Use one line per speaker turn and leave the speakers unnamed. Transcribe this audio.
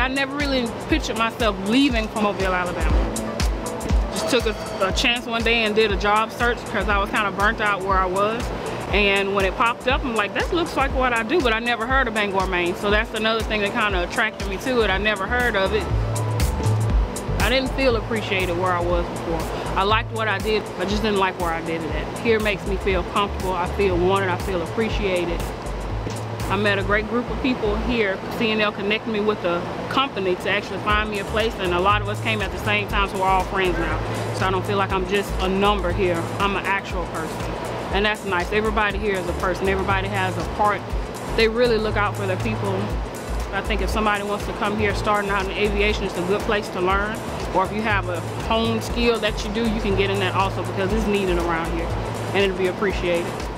I never really pictured myself leaving from Mobile, Alabama. Just took a chance one day and did a job search because I was kind of burnt out where I was. And when it popped up, I'm like, that looks like what I do, but I never heard of Bangor, Maine. So that's another thing that kind of attracted me to it. I never heard of it. I didn't feel appreciated where I was before. I liked what I did, but just didn't like where I did it at. Here makes me feel comfortable, I feel wanted, I feel appreciated. I met a great group of people here. C&L connected me with the company to actually find me a place, and a lot of us came at the same time, so we're all friends now. So I don't feel like I'm just a number here. I'm an actual person, and that's nice. Everybody here is a person. Everybody has a part. They really look out for their people. I think if somebody wants to come here starting out in aviation, it's a good place to learn. Or if you have a home skill that you do, you can get in that also because it's needed around here and it'll be appreciated.